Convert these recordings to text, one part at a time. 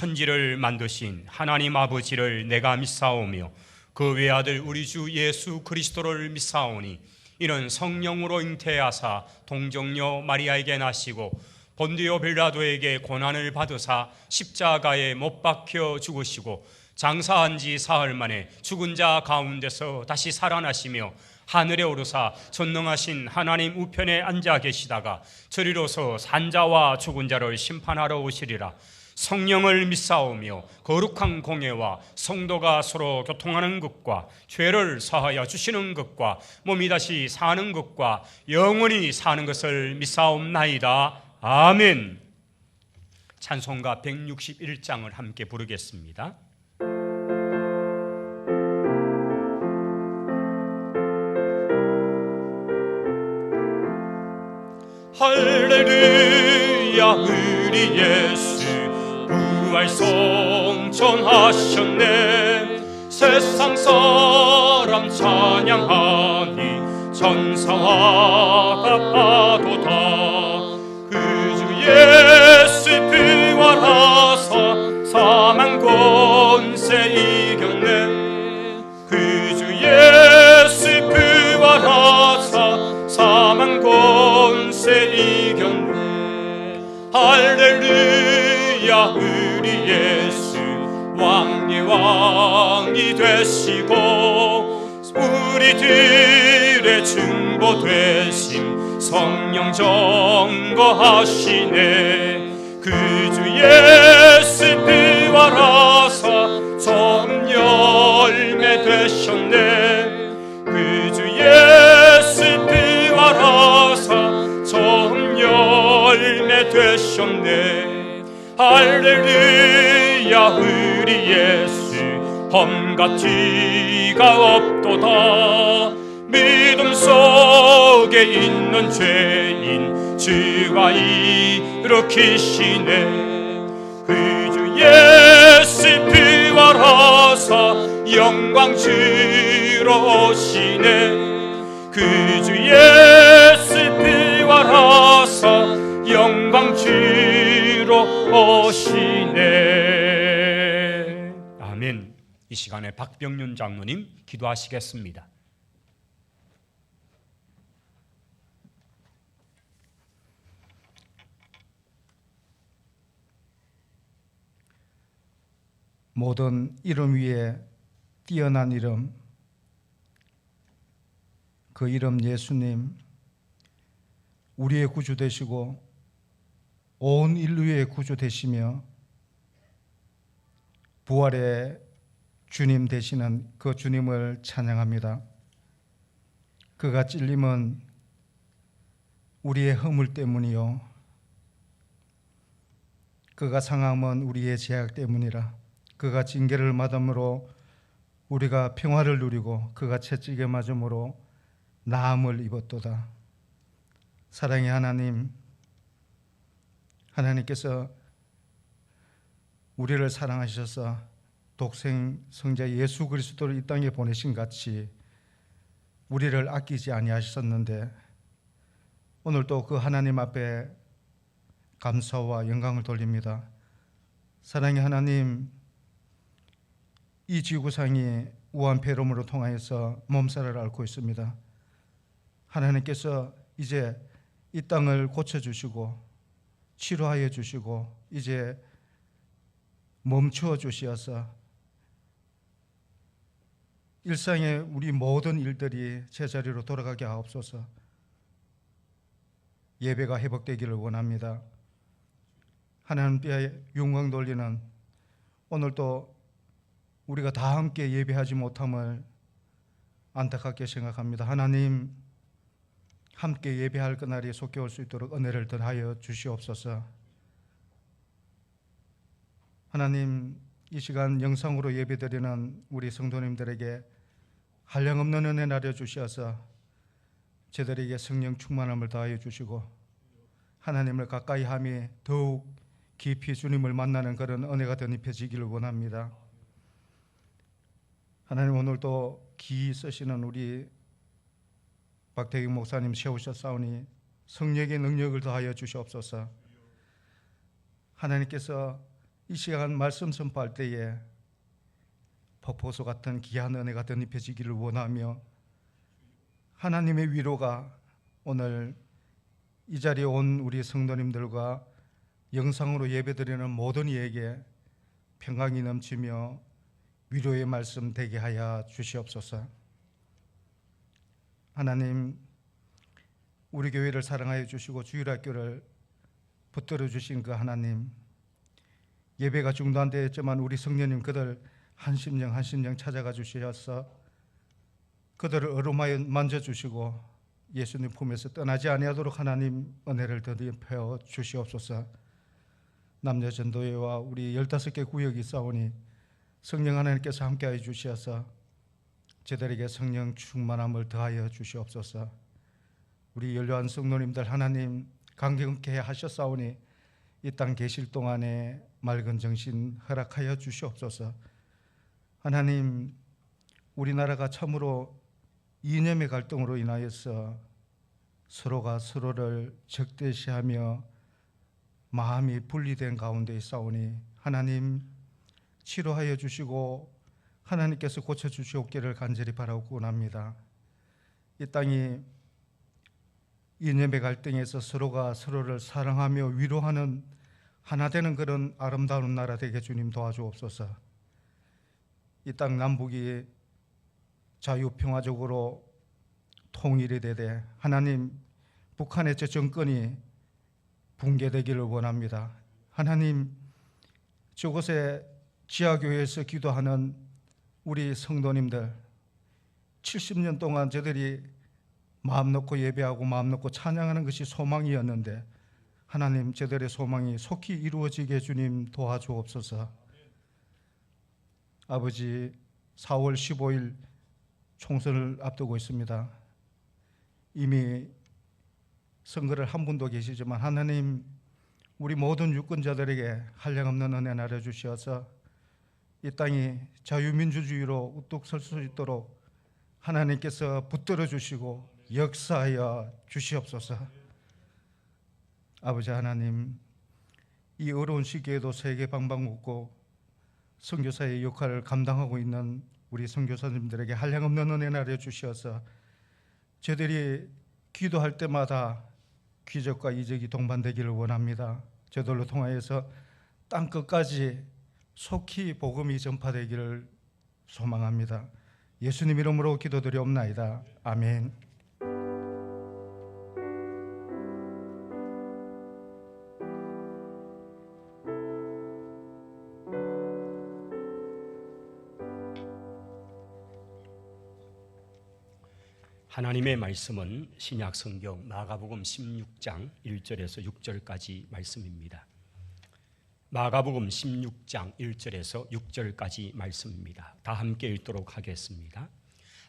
천지를 만드신 하나님 아버지를 내가 믿사오며 그 외아들 우리 주 예수 그리스도를 믿사오니 이는 성령으로 잉태하사 동정녀 마리아에게 나시고 본디오 빌라도에게 고난을 받으사 십자가에 못 박혀 죽으시고 장사한 지 사흘 만에 죽은 자 가운데서 다시 살아나시며 하늘에 오르사 전능하신 하나님 우편에 앉아 계시다가 저리로서 산자와 죽은 자를 심판하러 오시리라. 성령을 믿사오며 거룩한 공예와 성도가 서로 교통하는 것과 죄를 사하여 주시는 것과 몸이 다시 사는 것과 영원히 사는 것을 믿사옵나이다. 아멘. 찬송가 161장을 함께 부르겠습니다. 할렐루야 우리 예수 부활 성천하셨네. 세상 사람 찬양하니 천사와 같아도다. 그 주 예수 부활하사 사망 권세 이겼네. 그 주 예수 부활하사 사망 권세 이겼네. 할렐루야 우리 예수 왕의 왕이 되시고 우리들의 중보 되심 성령 점거하시네. 그 주 예수 부활하사 전 열매 되셨네. 그 주 예수 부활하사 전 열매 되셨네. 할렐루야 우리 예수 험같이가 없도다. 믿음 속에 있는 죄인 주가 일으키시네. 그 주 예수 부활하사 영광 주러 오시네. 그 주 예수 부활하사 영광 주러 오시네. 아멘. 이 시간에 박병윤 장로님 기도하시겠습니다. 모든 이름 위에 뛰어난 이름, 그 이름 예수님, 우리의 구주 되시고 온 인류의 구주 되시며 부활의 주님 되시는 그 주님을 찬양합니다. 그가 찔림은 우리의 허물 때문이요, 그가 상함은 우리의 죄악 때문이라. 그가 징계를 받음으로 우리가 평화를 누리고 그가 채찍에 맞음으로 나음을 입었도다. 사랑의 하나님, 하나님께서 우리를 사랑하셔서 독생 성자 예수 그리스도를 이 땅에 보내신 같이 우리를 아끼지 아니하셨는데 오늘도 그 하나님 앞에 감사와 영광을 돌립니다. 사랑의 하나님, 이 지구상이 우한 폐렴으로 통하여서 몸살을 앓고 있습니다. 하나님께서 이제 이 땅을 고쳐주시고 치료하여 주시고 이제 멈추어 주시어서 일상의 우리 모든 일들이 제자리로 돌아가게 하옵소서. 예배가 회복되기를 원합니다. 하나님께 영광 돌리는 오늘도 우리가 다 함께 예배하지 못함을 안타깝게 생각합니다. 하나님, 함께 예배할 그날이 속히 올 수 있도록 은혜를 더하여 주시옵소서. 하나님, 이 시간 영상으로 예배드리는 우리 성도님들에게 한량없는 은혜 내려주셔서 저들에게 성령 충만함을 더하여 주시고 하나님을 가까이 함이 더욱 깊이 주님을 만나는 그런 은혜가 덧입혀지기를 원합니다. 하나님, 오늘도 기 쓰시는 우리 박태기 목사님 세우셨사오니 성령의 능력을 더하여 주시옵소서. 하나님께서 이 시간 말씀 선포할 때에 폭포수 같은 귀한 은혜가 덧입혀지기를 원하며 하나님의 위로가 오늘 이 자리에 온 우리 성도님들과 영상으로 예배드리는 모든 이에게 평강이 넘치며 위로의 말씀 되게 하여 주시옵소서. 하나님, 우리 교회를 사랑하여 주시고 주일학교를 붙들어 주신 그 하나님, 예배가 중단되었지만 우리 성령님 그들 한 심령 한 심령 찾아가 주셔서 그들을 어루마에 만져주시고 예수님 품에서 떠나지 아니하도록 하나님 은혜를 더디어 주시옵소서. 남녀전도회와 우리 15개 구역이 있사오니 성령 하나님께서 함께하여 주셔서 저들에게 성령 충만함을 더하여 주시옵소서. 우리 연로한 성도님들 하나님 강경케 하셨사오니 이 땅 계실 동안에 맑은 정신 허락하여 주시옵소서. 하나님, 우리나라가 참으로 이념의 갈등으로 인하여서 서로가 서로를 적대시하며 마음이 분리된 가운데 있사오니 하나님 치료하여 주시고 하나님께서 고쳐주시옵기를 간절히 바라고 원합니다. 이 땅이 이념의 갈등에서 서로가 서로를 사랑하며 위로하는 하나 되는 그런 아름다운 나라 되게 주님 도와주옵소서. 이 땅 남북이 자유평화적으로 통일이 되되 하나님 북한의 저 정권이 붕괴되기를 원합니다. 하나님, 저곳에 지하교회에서 기도하는 우리 성도님들 70년 동안 저들이 마음 놓고 예배하고 마음 놓고 찬양하는 것이 소망이었는데 하나님, 저들의 소망이 속히 이루어지게 주님 도와주옵소서. 아버지, 4월 15일 총선을 앞두고 있습니다. 이미 선거를 한 분도 계시지만 하나님, 우리 모든 유권자들에게 한량없는 은혜 나눠주셔서 이 땅이 자유민주주의로 우뚝 설 수 있도록 하나님께서 붙들어 주시고 역사하여 주시옵소서. 아버지 하나님, 이 어려운 시기에도 세계 방방곡곡 선교사의 역할을 감당하고 있는 우리 선교사님들에게 한량없는 은혜 나눠주셔서 저들이 기도할 때마다 기적과 이적이 동반되기를 원합니다. 저들로 통하여서 땅끝까지 속히 복음이 전파되기를 소망합니다. 예수님 이름으로 기도드리옵나이다. 아멘. 하나님의 말씀은 신약 성경 마가복음 16장 1절에서 6절까지 말씀입니다. 마가복음 16장 1절에서 6절까지 말씀입니다. 다 함께 읽도록 하겠습니다.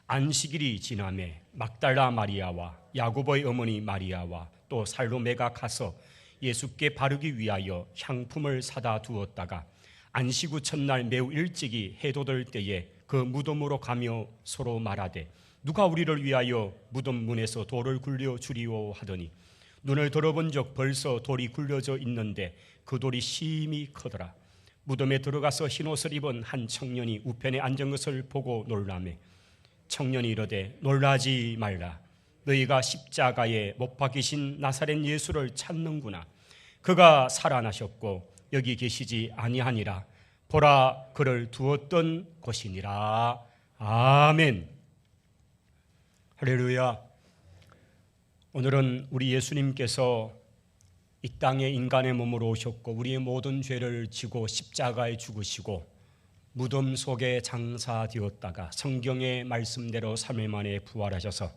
안식일이 지나매 막달라 마리아와 야고보의 어머니 마리아와 또 살로메가 가서 예수께 바르기 위하여 향품을 사다 두었다가 안식 후 첫날 매우 일찍이 해돋을 때에 그 무덤으로 가며 서로 말하되 누가 우리를 위하여 무덤 문에서 돌을 굴려 주리오 하더니 눈을 들어본 적 벌써 돌이 굴려져 있는데 그 돌이 심히 크더라. 무덤에 들어가서 흰옷을 입은 한 청년이 우편에 앉은 것을 보고 놀라매 청년이 이르되 놀라지 말라. 너희가 십자가에 못 박히신 나사렛 예수를 찾는구나. 그가 살아나셨고 여기 계시지 아니하니라. 보라, 그를 두었던 곳이니라. 아멘. 할렐루야. 오늘은 우리 예수님께서 이 땅에 인간의 몸으로 오셨고 우리의 모든 죄를 지고 십자가에 죽으시고 무덤 속에 장사되었다가 성경의 말씀대로 3일 만에 부활하셔서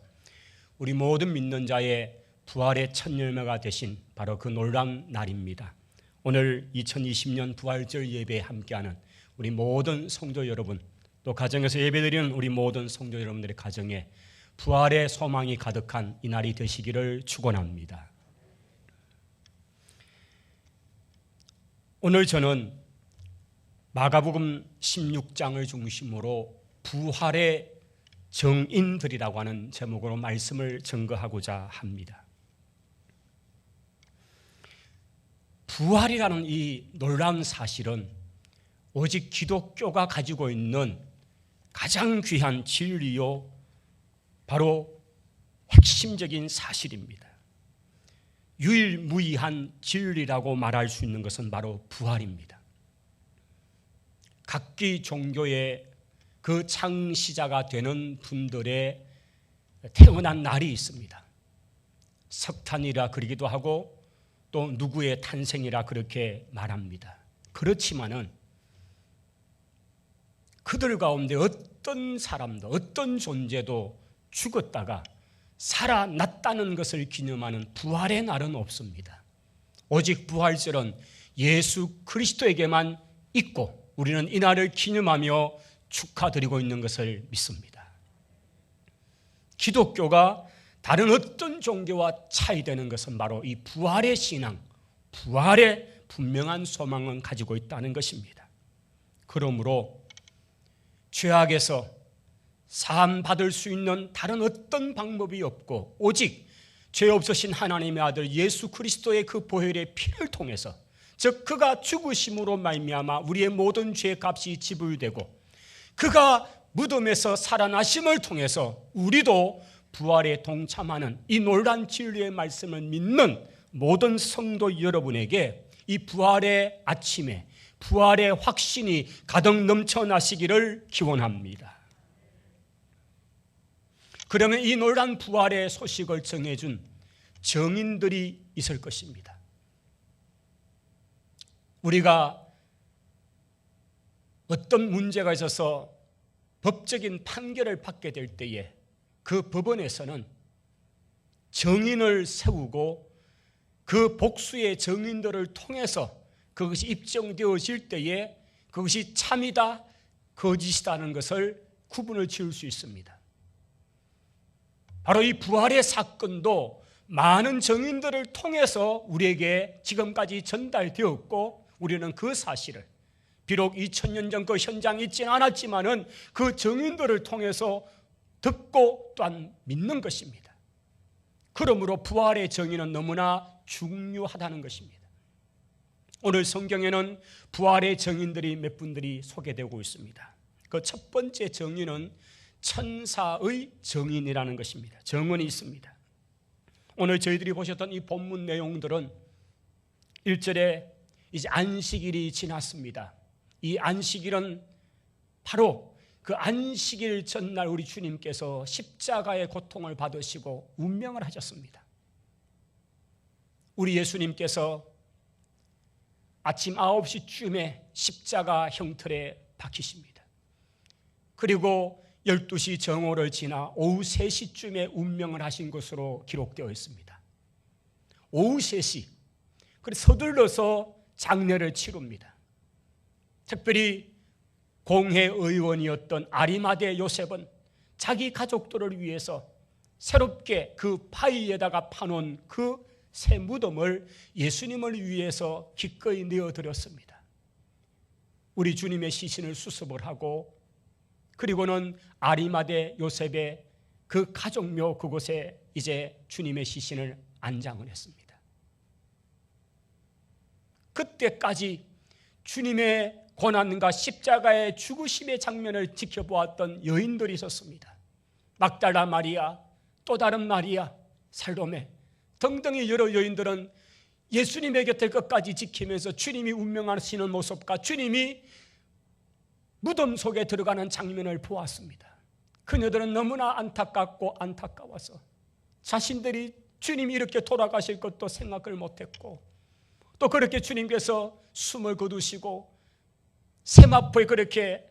우리 모든 믿는 자의 부활의 첫 열매가 되신 바로 그 놀라운 날입니다. 오늘 2020년 부활절 예배에 함께하는 우리 모든 성도 여러분, 또 가정에서 예배드리는 우리 모든 성도 여러분들의 가정에 부활의 소망이 가득한 이 날이 되시기를 축원합니다. 오늘 저는 마가복음 16장을 중심으로 부활의 정인들이라고 하는 제목으로 말씀을 증거하고자 합니다. 부활이라는 이 놀라운 사실은 오직 기독교가 가지고 있는 가장 귀한 진리요, 바로 핵심적인 사실입니다. 유일무이한 진리라고 말할 수 있는 것은 바로 부활입니다. 각기 종교의 그 창시자가 되는 분들의 태어난 날이 있습니다. 석탄이라 그러기도 하고 또 누구의 탄생이라 그렇게 말합니다. 그렇지만은 그들 가운데 어떤 사람도, 어떤 존재도 죽었다가 살아났다는 것을 기념하는 부활의 날은 없습니다. 오직 부활절은 예수 그리스도에게만 있고 우리는 이 날을 기념하며 축하드리고 있는 것을 믿습니다. 기독교가 다른 어떤 종교와 차이되는 것은 바로 이 부활의 신앙, 부활의 분명한 소망을 가지고 있다는 것입니다. 그러므로 죄악에서 사함받을 수 있는 다른 어떤 방법이 없고 오직 죄 없으신 하나님의 아들 예수 그리스도의 그 보혈의 피를 통해서, 즉 그가 죽으심으로 말미암아 우리의 모든 죄의 값이 지불되고 그가 무덤에서 살아나심을 통해서 우리도 부활에 동참하는 이 놀라운 진리의 말씀을 믿는 모든 성도 여러분에게 이 부활의 아침에 부활의 확신이 가득 넘쳐나시기를 기원합니다. 그러면 이 놀라운 부활의 소식을 전해준 증인들이 있을 것입니다. 우리가 어떤 문제가 있어서 법적인 판결을 받게 될 때에 그 법원에서는 증인을 세우고 그 복수의 증인들을 통해서 그것이 입증되어질 때에 그것이 참이다, 거짓이다는 것을 구분을 지을 수 있습니다. 바로 이 부활의 사건도 많은 증인들을 통해서 우리에게 지금까지 전달되었고 우리는 그 사실을 비록 2000년 전 그 현장에 있지는 않았지만은 그 증인들을 통해서 듣고 또한 믿는 것입니다. 그러므로 부활의 정의는 너무나 중요하다는 것입니다. 오늘 성경에는 부활의 증인들이 몇 분들이 소개되고 있습니다. 그 첫 번째 증인은 천사의 증인이라는 것입니다. 증언이 있습니다. 오늘 저희들이 보셨던 이 본문 내용들은 1절에 이제 안식일이 지났습니다. 이 안식일은 바로 그 안식일 전날 우리 주님께서 십자가의 고통을 받으시고 운명을 하셨습니다. 우리 예수님께서 아침 9시쯤에 십자가 형틀에 박히십니다. 그리고 12시 정오를 지나 오후 3시쯤에 운명을 하신 것으로 기록되어 있습니다. 오후 3시, 그래서 서둘러서 장례를 치릅니다. 특별히 공회의원이었던 아리마대 요셉은 자기 가족들을 위해서 새롭게 그 바위에다가 파놓은 그 새 무덤을 예수님을 위해서 기꺼이 내어드렸습니다. 우리 주님의 시신을 수습을 하고 그리고는 아리마대 요셉의 그 가족묘 그곳에 이제 주님의 시신을 안장을 했습니다. 그때까지 주님의 고난과 십자가의 죽으심의 장면을 지켜보았던 여인들이 있었습니다. 막달라 마리아, 또 다른 마리아, 살로메 등등의 여러 여인들은 예수님의 곁을 끝까지 지키면서 주님이 운명하시는 모습과 주님이 무덤 속에 들어가는 장면을 보았습니다. 그녀들은 너무나 안타깝고 안타까워서 자신들이 주님이 이렇게 돌아가실 것도 생각을 못했고 또 그렇게 주님께서 숨을 거두시고 세마포에 그렇게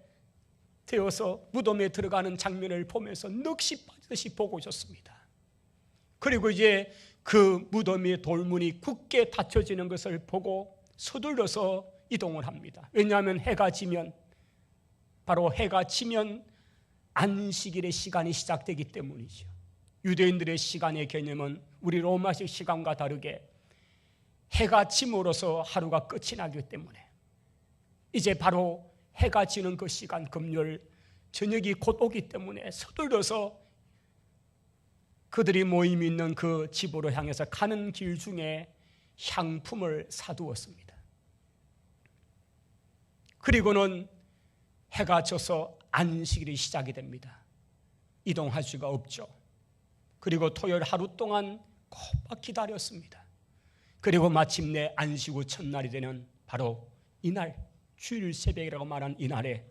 되어서 무덤에 들어가는 장면을 보면서 넋이 빠지듯이 보고 있었습니다. 그리고 이제 그 무덤의 돌문이 굳게 닫혀지는 것을 보고 서둘러서 이동을 합니다. 왜냐하면 해가 지면 바로 해가 지면 안식일의 시간이 시작되기 때문이죠. 유대인들의 시간의 개념은 우리 로마식 시간과 다르게 해가 짐으로써 하루가 끝이 나기 때문에 이제 바로 해가 지는 그 시간 금요일 저녁이 곧 오기 때문에 서둘러서 그들이 모임 있는 그 집으로 향해서 가는 길 중에 향품을 사두었습니다. 그리고는 해가 져서 안식일이 시작이 됩니다. 이동할 수가 없죠. 그리고 토요일 하루 동안 꼬박 기다렸습니다. 그리고 마침내 안식 후 첫날이 되는 바로 이날, 주일 새벽이라고 말한 이날에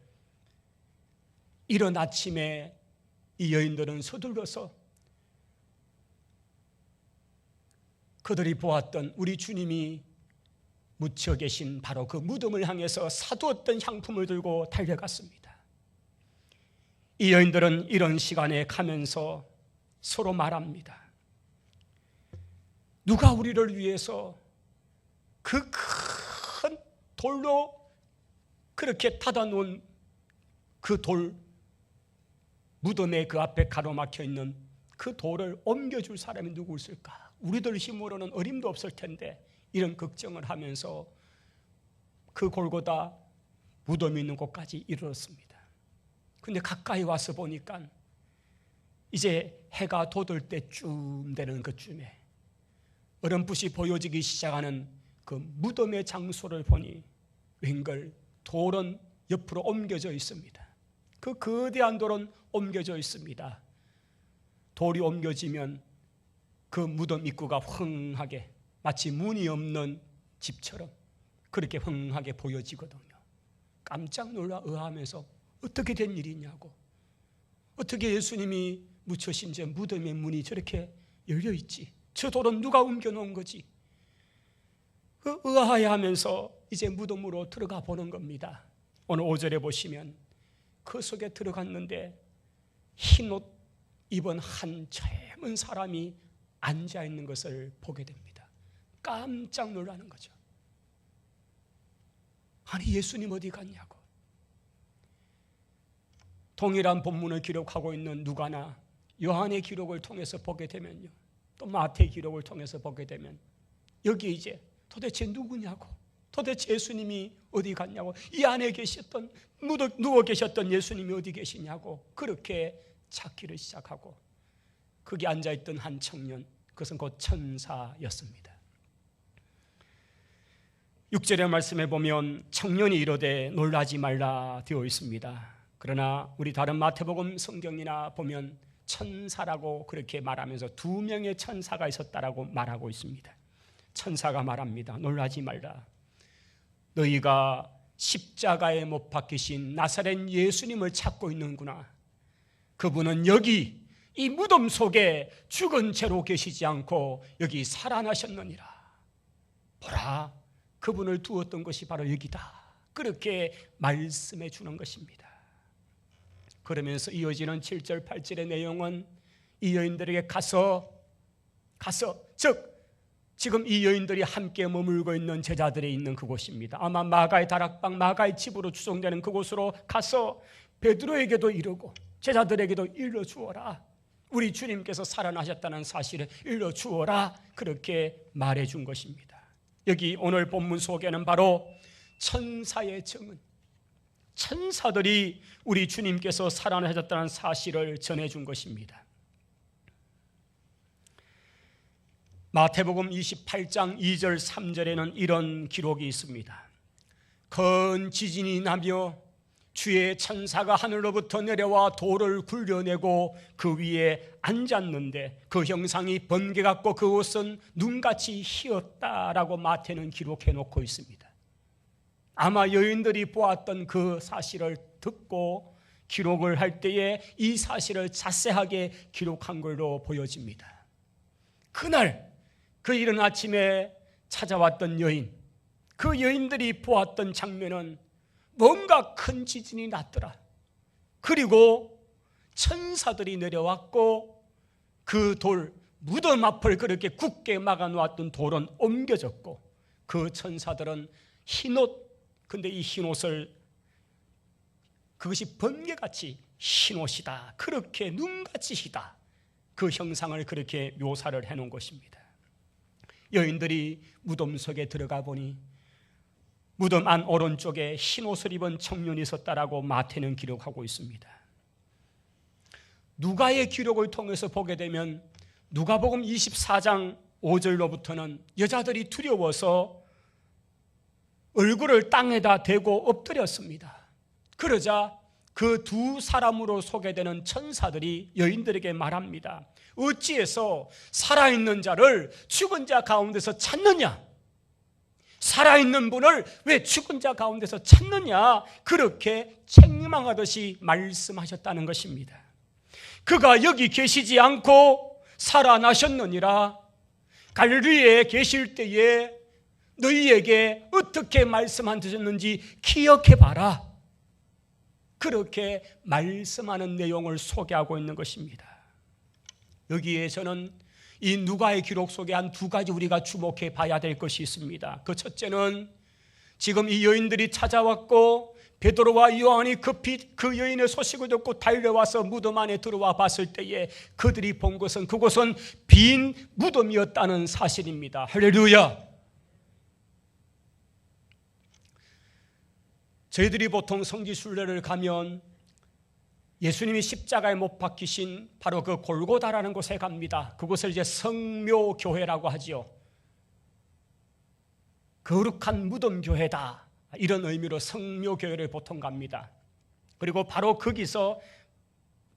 이른 아침에 이 여인들은 서둘러서 그들이 보았던 우리 주님이 묻혀 계신 바로 그 무덤을 향해서 사두었던 향품을 들고 달려갔습니다. 이 여인들은 이런 시간에 가면서 서로 말합니다. 누가 우리를 위해서 그 큰 돌로 그렇게 닫아놓은 그 돌, 무덤의 그 앞에 가로막혀 있는 그 돌을 옮겨줄 사람이 누구 있을까? 우리들 힘으로는 어림도 없을 텐데, 이런 걱정을 하면서 그 골고다 무덤이 있는 곳까지 이르렀습니다. 근데 가까이 와서 보니까 이제 해가 돋을 때쯤 되는 그쯤에 어렴풋이 보여지기 시작하는 그 무덤의 장소를 보니 웬걸 돌은 옆으로 옮겨져 있습니다. 그 거대한 돌은 옮겨져 있습니다. 돌이 옮겨지면 그 무덤 입구가 흥하게, 마치 문이 없는 집처럼 그렇게 흥하게 보여지거든요. 깜짝 놀라 의아하면서 어떻게 된 일이냐고, 어떻게 예수님이 묻혀신 제 무덤의 문이 저렇게 열려있지, 저 돌은 누가 옮겨놓은 거지, 그 의아해하면서 이제 무덤으로 들어가 보는 겁니다. 오늘 5절에 보시면 그 속에 들어갔는데 흰옷 입은 한 젊은 사람이 앉아있는 것을 보게 됩니다. 깜짝 놀라는 거죠. 아니, 예수님 어디 갔냐고. 동일한 본문을 기록하고 있는 누가나 요한의 기록을 통해서 보게 되면요, 또 마태의 기록을 통해서 보게 되면 여기 이제 도대체 누구냐고, 도대체 예수님이 어디 갔냐고, 이 안에 계셨던, 누워 계셨던 예수님이 어디 계시냐고 그렇게 찾기를 시작하고, 거기 앉아있던 한 청년, 그것은 곧 천사였습니다. 6절의 말씀에 보면 청년이 이르되 놀라지 말라 되어 있습니다. 그러나 우리 다른 마태복음 성경이나 보면 천사라고 그렇게 말하면서 2명의 천사가 있었다라고 말하고 있습니다. 천사가 말합니다. 놀라지 말라. 너희가 십자가에 못 박히신 나사렛 예수님을 찾고 있는구나. 그분은 여기 이 무덤 속에 죽은 채로 계시지 않고 여기 살아나셨느니라. 보라, 그분을 두었던 것이 바로 여기다. 그렇게 말씀해 주는 것입니다. 그러면서 이어지는 7절 8절의 내용은 이 여인들에게 가서 즉 지금 이 여인들이 함께 머물고 있는 제자들이 있는 그곳입니다. 아마 마가의 다락방, 마가의 집으로 추정되는 그곳으로 가서 베드로에게도 이르고 제자들에게도 일러주어라. 우리 주님께서 살아나셨다는 사실을 일러주어라. 그렇게 말해준 것입니다. 여기 오늘 본문 속에는 바로 천사의 증언, 천사들이 우리 주님께서 살아나셨다는 사실을 전해준 것입니다. 마태복음 28장 2절 3절에는 이런 기록이 있습니다. 큰 지진이 나며 주의 천사가 하늘로부터 내려와 돌을 굴려내고 그 위에 앉았는데 그 형상이 번개 같고 그 옷은 눈같이 희었다라고 마태는 기록해 놓고 있습니다. 아마 여인들이 보았던 그 사실을 듣고 기록을 할 때에 이 사실을 자세하게 기록한 걸로 보여집니다. 그날 그 이른 아침에 찾아왔던 여인, 그 여인들이 보았던 장면은 뭔가 큰 지진이 났더라. 그리고 천사들이 내려왔고 그 돌, 무덤 앞을 그렇게 굳게 막아놓았던 돌은 옮겨졌고 그 천사들은 흰옷, 근데 이 흰옷을 그것이 번개같이 흰옷이다, 그렇게 눈같이 희다, 그 형상을 그렇게 묘사를 해놓은 것입니다. 여인들이 무덤 속에 들어가 보니 무덤 안 오른쪽에 흰옷을 입은 청년이 있었다라고 마태는 기록하고 있습니다. 누가의 기록을 통해서 보게 되면 누가복음 24장 5절로부터는 여자들이 두려워서 얼굴을 땅에다 대고 엎드렸습니다. 그러자 그 두 사람으로 소개되는 천사들이 여인들에게 말합니다. 어찌해서 살아있는 자를 죽은 자 가운데서 찾느냐? 살아있는 분을 왜 죽은 자 가운데서 찾느냐? 그렇게 책망하듯이 말씀하셨다는 것입니다. 그가 여기 계시지 않고 살아나셨느니라. 갈릴리에 계실 때에 너희에게 어떻게 말씀하셨는지 기억해봐라. 그렇게 말씀하는 내용을 소개하고 있는 것입니다. 여기에 저는 이 누가의 기록 속에 한 두 가지 우리가 주목해 봐야 될 것이 있습니다. 그 첫째는 지금 이 여인들이 찾아왔고 베드로와 요한이 급히 그 여인의 소식을 듣고 달려와서 무덤 안에 들어와 봤을 때에 그들이 본 것은 그곳은 빈 무덤이었다는 사실입니다. 할렐루야. 저희들이 보통 성지순례를 가면 예수님이 십자가에 못 박히신 바로 그 골고다라는 곳에 갑니다. 그곳을 이제 성묘교회라고 하지요. 거룩한 무덤교회다, 이런 의미로 성묘교회를 보통 갑니다. 그리고 바로 거기서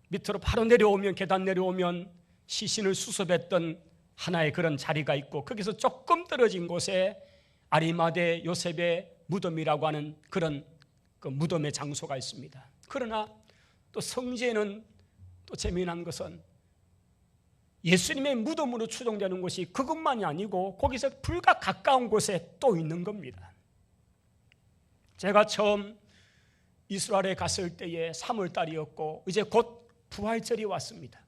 밑으로 바로 내려오면, 계단 내려오면 시신을 수습했던 하나의 그런 자리가 있고, 거기서 조금 떨어진 곳에 아리마대 요셉의 무덤이라고 하는 그런 그 무덤의 장소가 있습니다. 그러나 또 성지에는 또 재미난 것은 예수님의 무덤으로 추정되는 곳이 그것만이 아니고 거기서 불과 가까운 곳에 또 있는 겁니다. 제가 처음 이스라엘에 갔을 때에 3월달이었고 이제 곧 부활절이 왔습니다.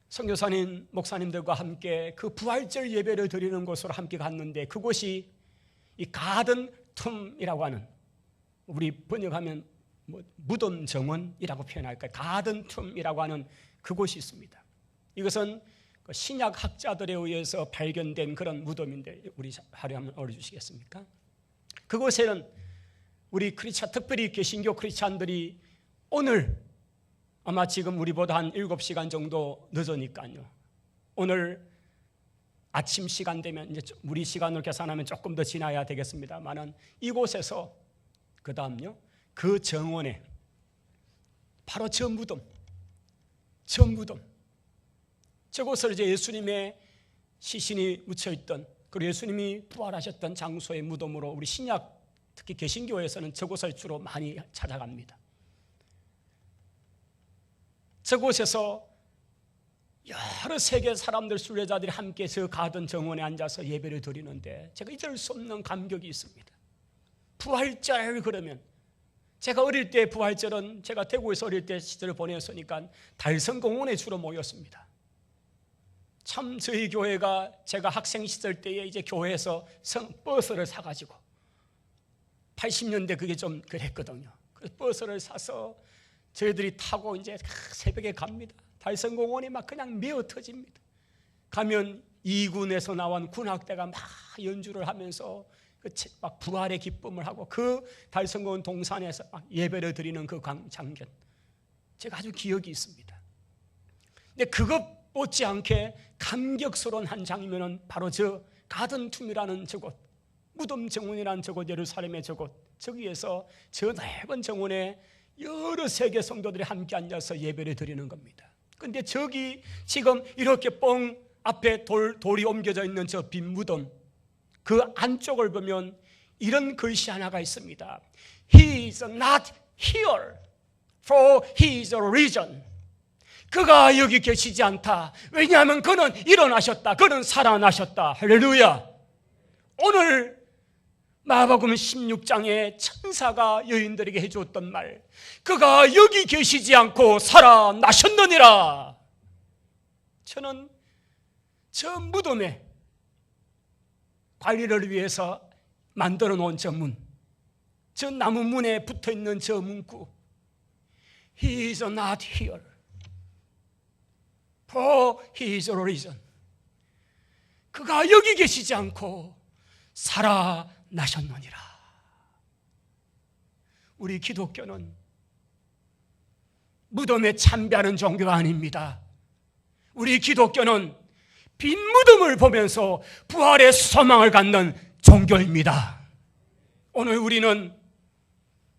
선교사님, 목사님들과 함께 그 부활절 예배를 드리는 곳으로 함께 갔는데 그곳이 이 가든 툼이라고 하는, 우리 번역하면 무덤 정원이라고 표현할까요? 가든 툼이라고 하는 그곳이 있습니다. 이것은 신약 학자들에 의해서 발견된 그런 무덤인데 우리 하루 한번 올려주시겠습니까? 그곳에는 우리 크리스찬, 특별히 개신교 크리스찬들이 오늘 아마 지금 우리보다 한 7시간 정도 늦으니까요, 오늘 아침 시간 되면 이제 우리 시간으로 계산하면 조금 더 지나야 되겠습니다만은 이곳에서 그 다음요, 그 정원에 바로 저 무덤, 저곳을 이제 예수님의 시신이 묻혀있던, 그리고 예수님이 부활하셨던 장소의 무덤으로 우리 신약, 특히 개신교에서는 저곳을 주로 많이 찾아갑니다. 저곳에서 여러 세계 사람들, 순례자들이 함께 저 가든 정원에 앉아서 예배를 드리는데 제가 잊을 수 없는 감격이 있습니다. 부활절 그러면, 제가 어릴 때 부활절은 제가 대구에서 어릴 때 시절을 보냈으니까 달성공원에 주로 모였습니다. 참 저희 교회가 제가 학생 시절 때에 이제 교회에서 버스를 사가지고 80년대 그게 좀 그랬거든요. 그 버스를 사서 저희들이 타고 이제 새벽에 갑니다. 달성공원이 막 그냥 메어 터집니다. 가면 2군에서 나온 군악대가 막 연주를 하면서 막 부활의 기쁨을 하고 그 달성공원 동산에서 막 예배를 드리는 그 장면, 제가 아주 기억이 있습니다. 근데 그것 못지않게 감격스러운 한 장면은 바로 저 가든툼이라는 저곳, 무덤 정원이라는 저곳, 예루살렘의 저곳, 저기에서 저 넓은 정원에 여러 세계 성도들이 함께 앉아서 예배를 드리는 겁니다. 근데 저기 지금 이렇게 뻥 앞에 돌이 옮겨져 있는 저 빈 무덤, 그 안쪽을 보면 이런 글씨 하나가 있습니다. He is not here, for he is risen. 그가 여기 계시지 않다. 왜냐하면 그는 일어나셨다. 그는 살아나셨다. 할렐루야. 오늘 마가복음 16장에 천사가 여인들에게 해주었던 말, 그가 여기 계시지 않고 살아나셨느니라. 저는 저 무덤에 관리를 위해서 만들어 놓은 저 문, 저 나무 문에 붙어있는 저 문구, He is not here, for he is risen. 그가 여기 계시지 않고 살아나셨느니라. 우리 기독교는 무덤에 참배하는 종교가 아닙니다. 우리 기독교는 빈 무덤을 보면서 부활의 소망을 갖는 종교입니다. 오늘 우리는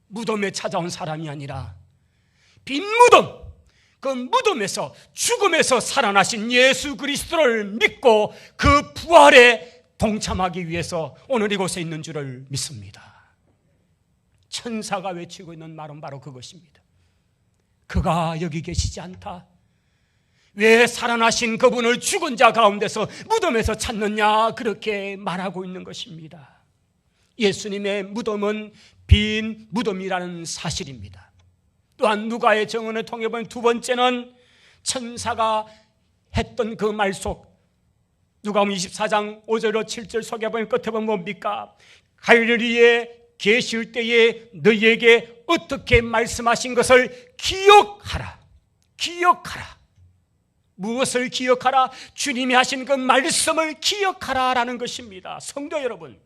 무덤에 찾아온 사람이 아니라 빈 무덤, 그 무덤에서 죽음에서 살아나신 예수 그리스도를 믿고 그 부활에 동참하기 위해서 오늘 이곳에 있는 줄을 믿습니다. 천사가 외치고 있는 말은 바로 그것입니다. 그가 여기 계시지 않다. 왜 살아나신 그분을 죽은 자 가운데서 무덤에서 찾느냐, 그렇게 말하고 있는 것입니다. 예수님의 무덤은 빈 무덤이라는 사실입니다. 또한 누가의 증언을 통해 보면 두 번째는 천사가 했던 그 말 속, 누가복음 24장 5절로 7절 속에 보면 끝에 보면 뭡니까? 갈릴리에 계실 때에 너희에게 어떻게 말씀하신 것을 기억하라. 기억하라. 무엇을 기억하라? 주님이 하신 그 말씀을 기억하라라는 것입니다. 성도 여러분,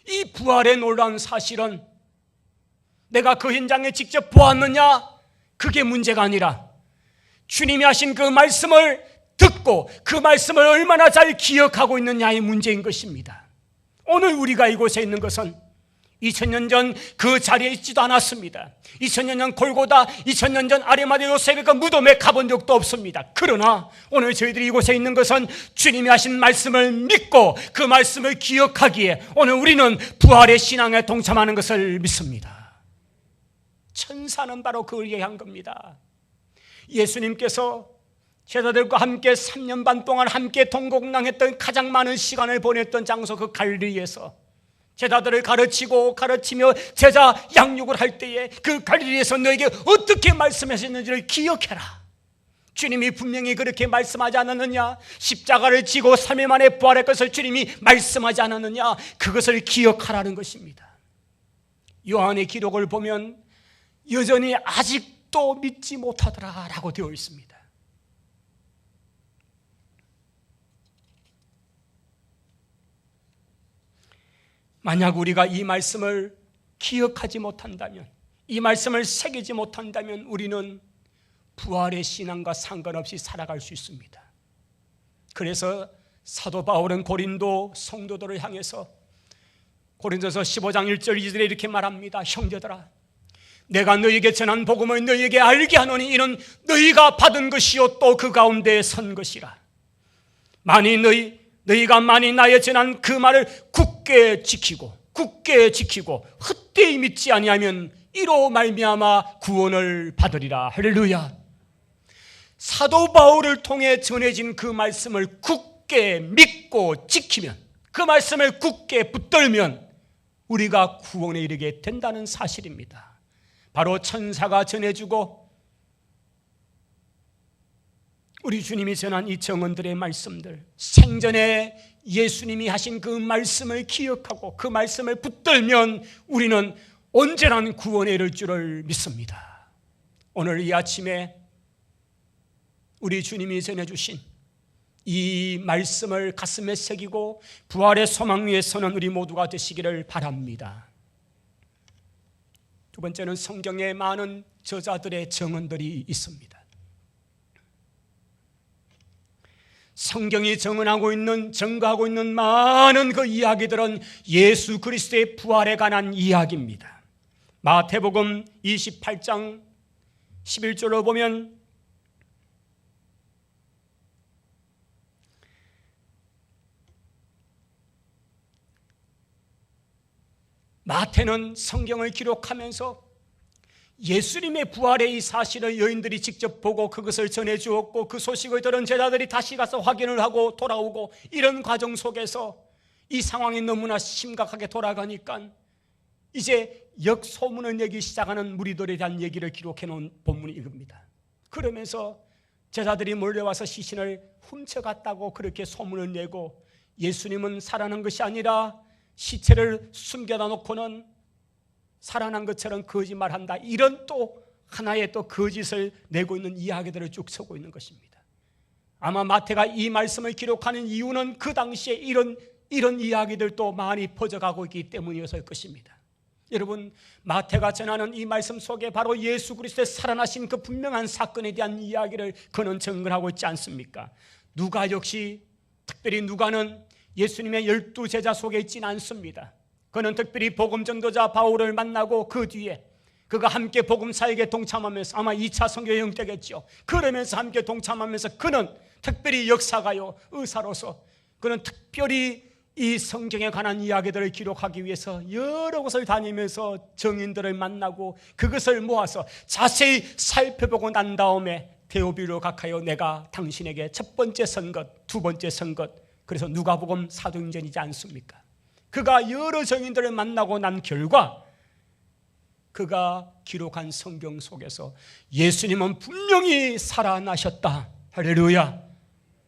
이 부활의 놀라운 사실은 내가 그 현장에 직접 보았느냐, 그게 문제가 아니라 주님이 하신 그 말씀을 듣고 그 말씀을 얼마나 잘 기억하고 있느냐의 문제인 것입니다. 오늘 우리가 이곳에 있는 것은 2000년 전 그 자리에 있지도 않았습니다. 2000년 전 골고다, 2000년 전 아리마대 요셉의 그 무덤에 가본 적도 없습니다. 그러나 오늘 저희들이 이곳에 있는 것은 주님이 하신 말씀을 믿고 그 말씀을 기억하기에 오늘 우리는 부활의 신앙에 동참하는 것을 믿습니다. 천사는 바로 그걸 이해한 겁니다. 예수님께서 제자들과 함께 3년 반 동안 함께 동고동락했던 가장 많은 시간을 보냈던 장소, 그 갈릴리에서 제자들을 가르치며 제자 양육을 할 때에 그 갈릴리에서 너에게 어떻게 말씀하셨는지를 기억해라. 주님이 분명히 그렇게 말씀하지 않았느냐? 십자가를 지고 3일 만에 부활할 것을 주님이 말씀하지 않았느냐? 그것을 기억하라는 것입니다. 요한의 기록을 보면 여전히 아직도 믿지 못하더라라고 되어 있습니다. 만약 우리가 이 말씀을 기억하지 못한다면, 이 말씀을 새기지 못한다면 우리는 부활의 신앙과 상관없이 살아갈 수 있습니다. 그래서 사도 바울은 고린도 성도들을 향해서 고린도서 15장 1절 2절에 이렇게 말합니다. 형제들아, 내가 너희에게 전한 복음을 너희에게 알게 하노니 이는 너희가 받은 것이요 또 그 가운데 선 것이라. 만일 너희가 나의 전한 그 말을 굳게 지키고 헛되이 믿지 아니하면 이로 말미암아 구원을 받으리라. 할렐루야. 사도 바울을 통해 전해진 그 말씀을 굳게 믿고 지키면, 그 말씀을 굳게 붙들면 우리가 구원에 이르게 된다는 사실입니다. 바로 천사가 전해주고 우리 주님이 전한 이 증언들의 말씀들, 생전에 예수님이 하신 그 말씀을 기억하고 그 말씀을 붙들면 우리는 언제나 구원에 이를 줄을 믿습니다. 오늘 이 아침에 우리 주님이 전해주신 이 말씀을 가슴에 새기고 부활의 소망 위에 서는 우리 모두가 되시기를 바랍니다. 두 번째는 성경에 많은 저자들의 증언들이 있습니다. 성경이 증거하고 있는 많은 그 이야기들은 예수 그리스도의 부활에 관한 이야기입니다. 마태복음 28장 11절로 보면 마태는 성경을 기록하면서 예수님의 부활의 이 사실을 여인들이 직접 보고 그것을 전해주었고 그 소식을 들은 제자들이 다시 가서 확인을 하고 돌아오고 이런 과정 속에서 이 상황이 너무나 심각하게 돌아가니까 이제 역소문을 내기 시작하는 무리들에 대한 얘기를 기록해 놓은 본문이 이겁니다. 그러면서 제자들이 몰려와서 시신을 훔쳐갔다고 그렇게 소문을 내고 예수님은 살아난 것이 아니라 시체를 숨겨다 놓고는 살아난 것처럼 거짓말한다, 이런 또 하나의 또 거짓을 내고 있는 이야기들을 쭉 쓰고 있는 것입니다. 아마 마태가 이 말씀을 기록하는 이유는 그 당시에 이런 이야기들도 많이 퍼져가고 있기 때문이었을 것입니다. 여러분, 마태가 전하는 이 말씀 속에 바로 예수 그리스도의 살아나신 그 분명한 사건에 대한 이야기를 그는 증거하고 있지 않습니까? 누가 역시, 특별히 누가는 예수님의 12제자 속에 있지는 않습니다. 그는 특별히 복음 전도자 바울을 만나고 그 뒤에 그가 함께 복음 사역에 동참하면서, 아마 2차 선교여행 때겠죠. 그러면서 함께 동참하면서 그는 특별히 역사가요, 의사로서 그는 특별히 이 성경에 관한 이야기들을 기록하기 위해서 여러 곳을 다니면서 정인들을 만나고 그것을 모아서 자세히 살펴보고 난 다음에 데오빌로 각하여 내가 당신에게 첫 번째 쓴 것, 두 번째 쓴 것, 그래서 누가복음 사도행전이지 않습니까? 그가 여러 정인들을 만나고 난 결과 그가 기록한 성경 속에서 예수님은 분명히 살아나셨다. 할렐루야.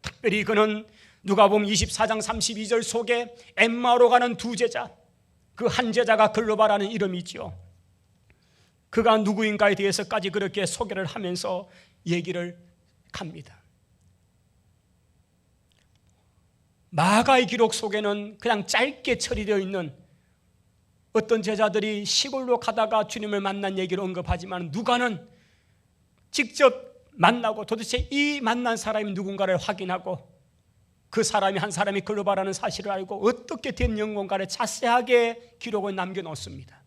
특별히 그는 누가복음 24장 32절 속에 엠마오로 가는 두 제자, 그 한 제자가 글로바라는 이름이지요. 그가 누구인가에 대해서까지 그렇게 소개를 하면서 얘기를 합니다. 마가의 기록 속에는 그냥 짧게 처리되어 있는 어떤 제자들이 시골로 가다가 주님을 만난 얘기를 언급하지만 누가는 직접 만나고 도대체 이 만난 사람이 누군가를 확인하고 그 사람이 한 사람이 글로바라는 사실을 알고 어떻게 된 영혼가를 자세하게 기록을 남겨놓습니다.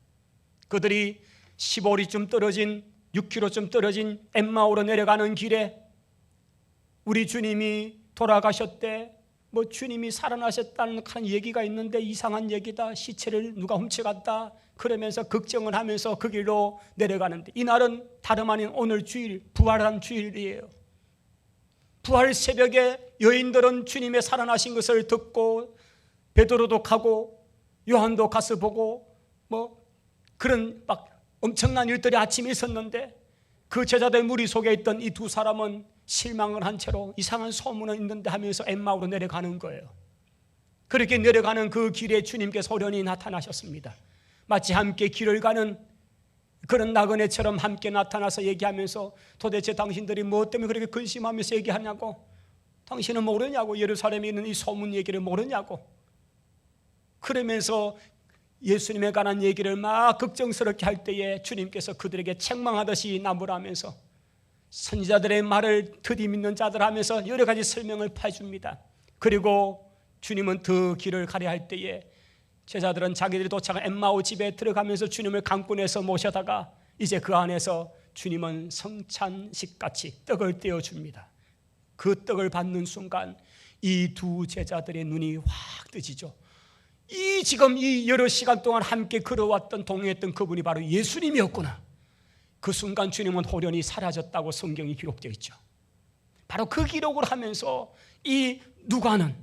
그들이 15리쯤 떨어진 6km쯤 떨어진 엠마오로 내려가는 길에 우리 주님이 돌아가셨대, 뭐 주님이 살아나셨다는 그런 얘기가 있는데 이상한 얘기다, 시체를 누가 훔쳐갔다, 그러면서 걱정을 하면서 그 길로 내려가는데, 이날은 다름 아닌 오늘 주일, 부활한 주일이에요. 부활 새벽에 여인들은 주님의 살아나신 것을 듣고 베드로도 가고 요한도 가서 보고 뭐 그런 막 엄청난 일들이 아침에 있었는데, 그 제자들 무리 속에 있던 이 두 사람은 실망을 한 채로 이상한 소문은 있는데 하면서 엠마오로 내려가는 거예요. 그렇게 내려가는 그 길에 주님께서 호련히 나타나셨습니다. 마치 함께 길을 가는 그런 나그네처럼 함께 나타나서 얘기하면서 도대체 당신들이 무엇 때문에 그렇게 근심하면서 얘기하냐고, 당신은 모르냐고, 예루살렘에 있는 이 소문 얘기를 모르냐고, 그러면서 예수님에 관한 얘기를 막 걱정스럽게 할 때에 주님께서 그들에게 책망하듯이 나무라면서 선지자들의 말을 드디 믿는 자들 하면서 여러 가지 설명을 해줍니다. 그리고 주님은 더 길을 가려 할 때에 제자들은 자기들이 도착한 엠마오 집에 들어가면서 주님을 강권해서 모셔다가 이제 그 안에서 주님은 성찬식같이 떡을 떼어줍니다. 그 떡을 받는 순간 이 두 제자들의 눈이 확 뜨지죠. 지금 이 여러 시간 동안 함께 걸어왔던 동행했던 그분이 바로 예수님이었구나. 그 순간 주님은 호련히 사라졌다고 성경이 기록되어 있죠. 바로 그 기록을 하면서 이 누가는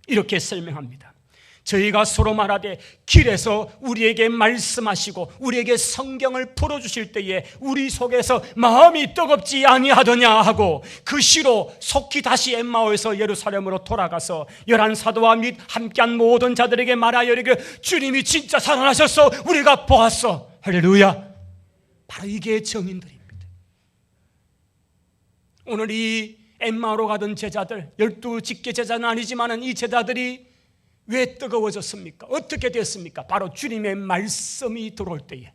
이렇게 설명합니다. 저희가 서로 말하되 길에서 우리에게 말씀하시고 우리에게 성경을 풀어주실 때에 우리 속에서 마음이 뜨겁지 아니하더냐 하고 그 시로 속히 다시 엠마오에서 예루살렘으로 돌아가서 11사도와 및 함께한 모든 자들에게 말하여 이르기를 주님이 진짜 살아나셨어, 우리가 보았어. 할렐루야. 바로 이게 정인들입니다. 오늘 이 엠마오로 가던 제자들, 12 직계 제자는 아니지만 이 제자들이 왜 뜨거워졌습니까? 어떻게 됐습니까? 바로 주님의 말씀이 들어올 때에,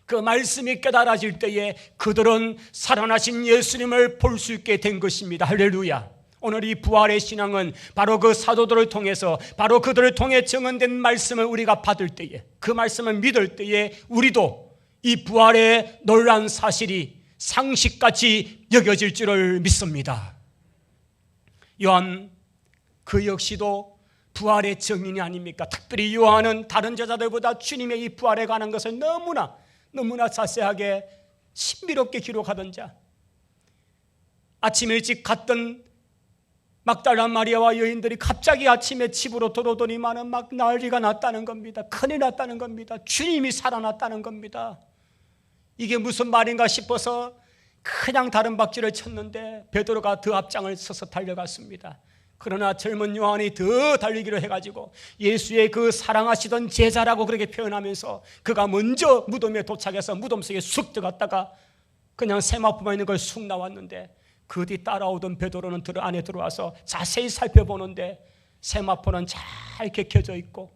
그 말씀이 깨달아질 때에 그들은 살아나신 예수님을 볼 수 있게 된 것입니다. 할렐루야. 오늘 이 부활의 신앙은 바로 그 사도들을 통해서, 바로 그들을 통해 증언된 말씀을 우리가 받을 때에, 그 말씀을 믿을 때에 우리도 이 부활의 놀라운 사실이 상식같이 여겨질 줄을 믿습니다. 요한 그 역시도 부활의 증인이 아닙니까? 특별히 요한은 다른 제자들보다 주님의 이 부활에 관한 것을 너무나 자세하게 신비롭게 기록하던 자. 아침 일찍 갔던 막달라 마리아와 여인들이 갑자기 아침에 집으로 들어오더니만은 막 난리가 났다는 겁니다. 큰일 났다는 겁니다. 주님이 살아났다는 겁니다. 이게 무슨 말인가 싶어서 그냥 다른 박질을 쳤는데 베드로가 더 앞장을 서서 달려갔습니다. 그러나 젊은 요한이 더 달리기를 해가지고 예수의 그 사랑하시던 제자라고 그렇게 표현하면서 그가 먼저 무덤에 도착해서 무덤 속에 쑥 들어갔다가 그냥 세마포만 있는 걸 쑥 나왔는데, 그 뒤 따라오던 베드로는 안에 들어와서 자세히 살펴보는데 세마포는 잘 이렇게 켜져 있고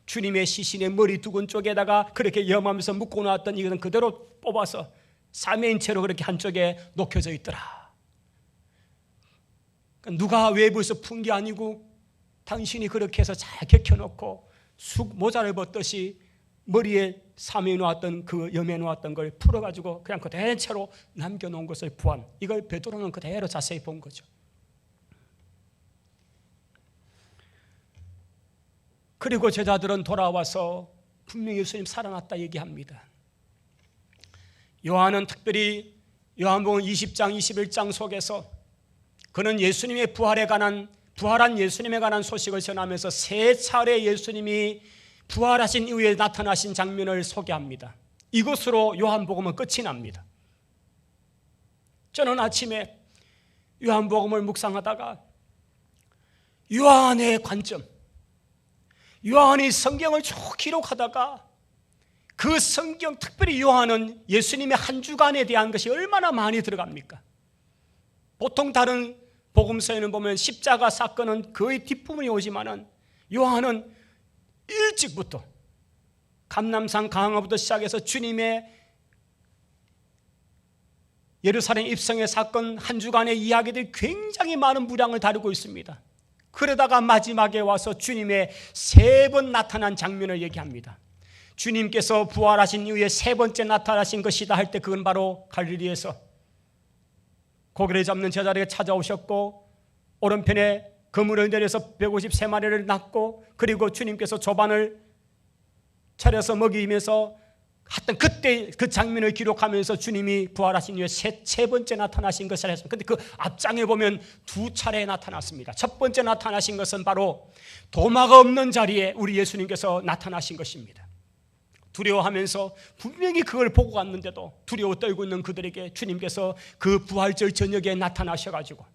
주님의 시신의 머리 두근 쪽에다가 그렇게 염하면서 묶고 나왔던 이것은 그대로 뽑아서 사면체로 그렇게 한쪽에 녹여져 있더라. 그러니까 누가 외부에서 푼 게 아니고 당신이 그렇게 해서 잘 겹쳐놓고 쑥 모자를 벗듯이 머리에 삼해 놓았던 그 염해 놓았던 걸 풀어가지고 그냥 그대로 남겨놓은 것을 부한, 이걸 베드로는 그대로 자세히 본 거죠. 그리고 제자들은 돌아와서 분명히 예수님 살아났다 얘기합니다. 요한은 특별히 요한복음 20장 21장 속에서 그는 예수님의 부활한 예수님에 관한 소식을 전하면서 세 차례 예수님이 부활하신 이후에 나타나신 장면을 소개합니다. 이것으로 요한복음은 끝이 납니다. 저는 아침에 요한복음을 묵상하다가 요한의 관점, 요한이 성경을 쭉 기록하다가 그 성경, 특별히 요한은 예수님의 한 주간에 대한 것이 얼마나 많이 들어갑니까? 보통 다른 복음서에는 보면 십자가 사건은 거의 뒷부분이 오지만은 요한은 일찍부터 감람산 강화부터 시작해서 주님의 예루살렘 입성의 사건 한 주간의 이야기들이 굉장히 많은 분량을 다루고 있습니다. 그러다가 마지막에 와서 주님의 세 번 나타난 장면을 얘기합니다. 주님께서 부활하신 이후에 세 번째 나타나신 것이다 할 때 그건 바로 갈릴리에서 고기를 잡는 제자들에게 찾아오셨고 오른편에 그물을 내려서 153마리를 낳고 그리고 주님께서 조반을 차려서 먹이면서 하여튼 그때 그 장면을 기록하면서 주님이 부활하신 이후에 세 번째 나타나신 것을 했습니다. 그런데 그 앞장에 보면 두 차례 나타났습니다. 첫 번째 나타나신 것은 바로 도마가 없는 자리에 우리 예수님께서 나타나신 것입니다. 두려워하면서 분명히 그걸 보고 갔는데도 두려워 떨고 있는 그들에게 주님께서 그 부활절 저녁에 나타나셔가지고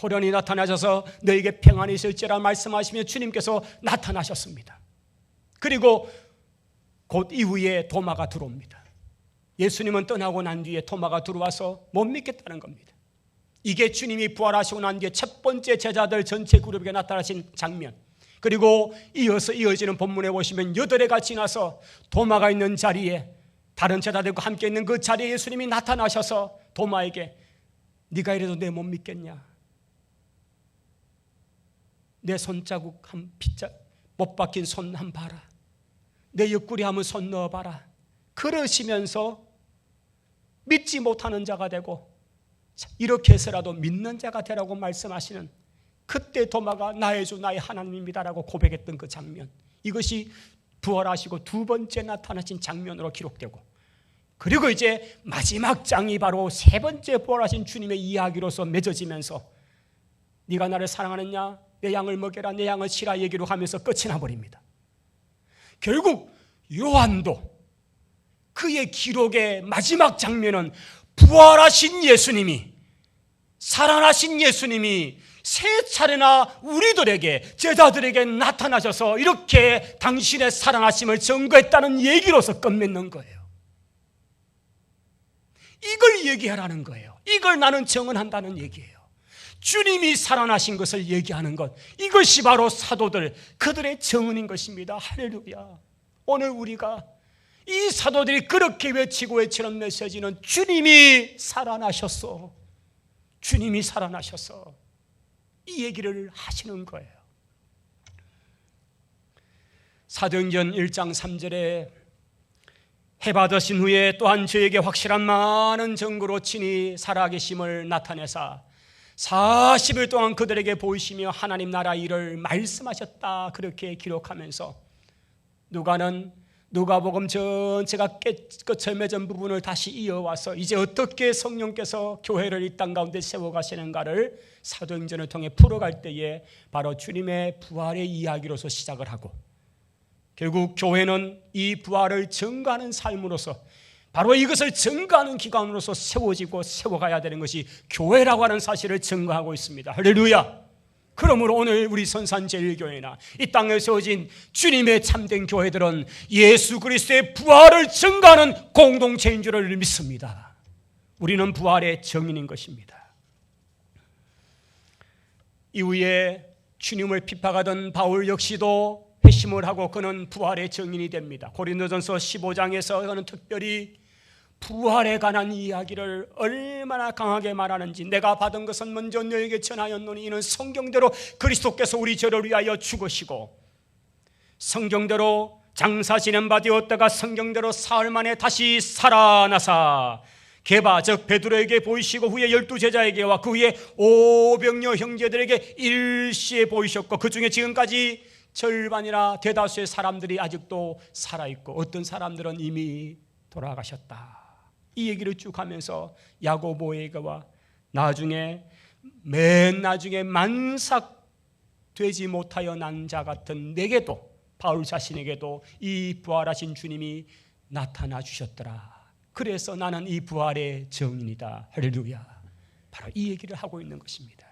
호련히 나타나셔서 너에게 평안이 있을지라 말씀하시며 주님께서 나타나셨습니다. 그리고 곧 이후에 도마가 들어옵니다. 예수님은 떠나고 난 뒤에 도마가 들어와서 못 믿겠다는 겁니다. 이게 주님이 부활하시고 난 뒤에 첫 번째 제자들 전체 그룹에게 나타나신 장면. 그리고 이어서 이어지는 본문에 보시면 8해가 지나서 도마가 있는 자리에 다른 제자들과 함께 있는 그 자리에 예수님이 나타나셔서 도마에게 네가 이래도 내 못 믿겠냐? 내 손자국 한 핏자 못 박힌 손 한 봐라. 내 옆구리 한번 손 넣어봐라. 그러시면서 믿지 못하는 자가 되고 이렇게 해서라도 믿는 자가 되라고 말씀하시는 그때 도마가 나의 주 나의 하나님입니다라고 고백했던 그 장면, 이것이 부활하시고 두 번째 나타나신 장면으로 기록되고 그리고 이제 마지막 장이 바로 세 번째 부활하신 주님의 이야기로서 맺어지면서 네가 나를 사랑하느냐? 내 양을 먹여라, 내 양을 치라 얘기로 하면서 끝이 나버립니다. 결국 요한도 그의 기록의 마지막 장면은 부활하신 예수님이, 살아나신 예수님이 세 차례나 우리들에게, 제자들에게 나타나셔서 이렇게 당신의 살아나심을 증거했다는 얘기로서 끝맺는 거예요. 이걸 얘기하라는 거예요. 이걸 나는 증언한다는 얘기예요. 주님이 살아나신 것을 얘기하는 것, 이것이 바로 사도들, 그들의 증언인 것입니다. 할렐루야. 오늘 우리가 이 사도들이 그렇게 외치고 외치는 메시지는 주님이 살아나셨어, 주님이 살아나셨어, 이 얘기를 하시는 거예요. 사도행전 1장 3절에 해 받으신 후에 또한 저에게 확실한 많은 증거로 친히 살아계심을 나타내사 40일 동안 그들에게 보이시며 하나님 나라 일을 말씀하셨다, 그렇게 기록하면서 누가는 누가복음 전체가 끝을 맺은 부분을 다시 이어와서 이제 어떻게 성령께서 교회를 이 땅 가운데 세워가시는가를 사도행전을 통해 풀어갈 때에 바로 주님의 부활의 이야기로서 시작을 하고 결국 교회는 이 부활을 증거하는 삶으로서 바로 이것을 증거하는 기관으로서 세워지고 세워가야 되는 것이 교회라고 하는 사실을 증거하고 있습니다. 할렐루야. 그러므로 오늘 우리 선산제일교회나 이 땅에 세워진 주님의 참된 교회들은 예수 그리스도의 부활을 증거하는 공동체인 줄을 믿습니다. 우리는 부활의 증인인 것입니다. 이후에 주님을 핍박하던 바울 역시도 회심을 하고 그는 부활의 증인이 됩니다. 고린도전서 15장에서 그는 특별히 부활에 관한 이야기를 얼마나 강하게 말하는지, 내가 받은 것은 먼저 너에게 전하였노니 이는 성경대로 그리스도께서 우리 죄를 위하여 죽으시고 성경대로 장사 지낸 바 되었다가 성경대로 사흘 만에 다시 살아나사 게바 즉 베드로에게 보이시고 후에 12제자에게와 그 후에 500여 형제들에게 일시에 보이셨고 그 중에 지금까지 절반이나 대다수의 사람들이 아직도 살아있고 어떤 사람들은 이미 돌아가셨다. 이 얘기를 쭉 하면서 야고보에게와 맨 나중에 만삭되지 못하여 난 자 같은 내게도, 바울 자신에게도 이 부활하신 주님이 나타나 주셨더라. 그래서 나는 이 부활의 증인이다. 할렐루야. 바로 이 얘기를 하고 있는 것입니다.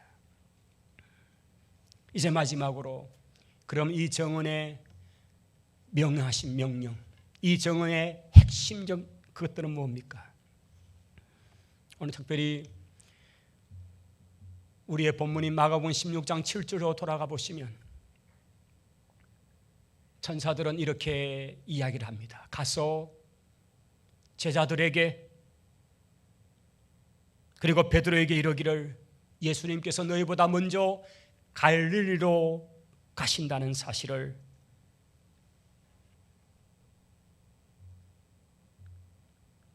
이제 마지막으로 그럼 이 증언의 명하신 명령, 이 증언의 핵심적 그것들은 뭡니까? 오늘 특별히 우리의 본문인 마가복음 16장 7절로 돌아가 보시면 천사들은 이렇게 이야기를 합니다. 가서 제자들에게 그리고 베드로에게 이르기를 예수님께서 너희보다 먼저 갈릴리로 가신다는 사실을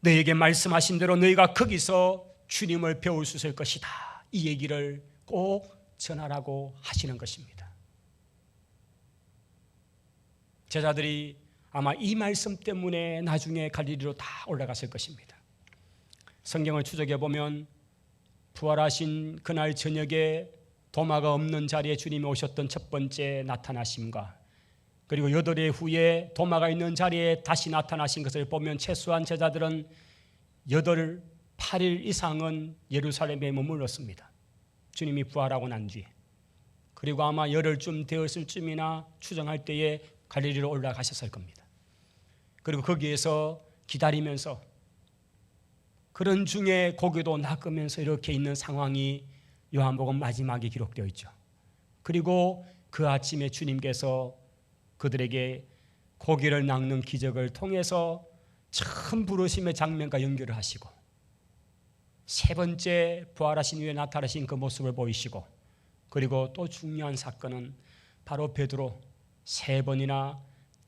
너희에게 말씀하신 대로 너희가 거기서 주님을 배울 수 있을 것이다. 이 얘기를 꼭 전하라고 하시는 것입니다. 제자들이 아마 이 말씀 때문에 나중에 갈릴리로 다 올라갔을 것입니다. 성경을 추적해 보면 부활하신 그날 저녁에 도마가 없는 자리에 주님이 오셨던 첫 번째 나타나심과 그리고 8일 후에 도마가 있는 자리에 다시 나타나신 것을 보면 최소한 제자들은 8일 이상은 예루살렘에 머물렀습니다. 주님이 부활하고 난 뒤에. 그리고 아마 열흘쯤 되었을 쯤이나 추정할 때에 갈릴리로 올라가셨을 겁니다. 그리고 거기에서 기다리면서 그런 중에 고기도 낚으면서 이렇게 있는 상황이 요한복음 마지막에 기록되어 있죠. 그리고 그 아침에 주님께서 그들에게 고기를 낚는 기적을 통해서 처음 부르심의 장면과 연결을 하시고 세 번째 부활하신 후에 나타나신 그 모습을 보이시고 그리고 또 중요한 사건은 바로 베드로 3번이나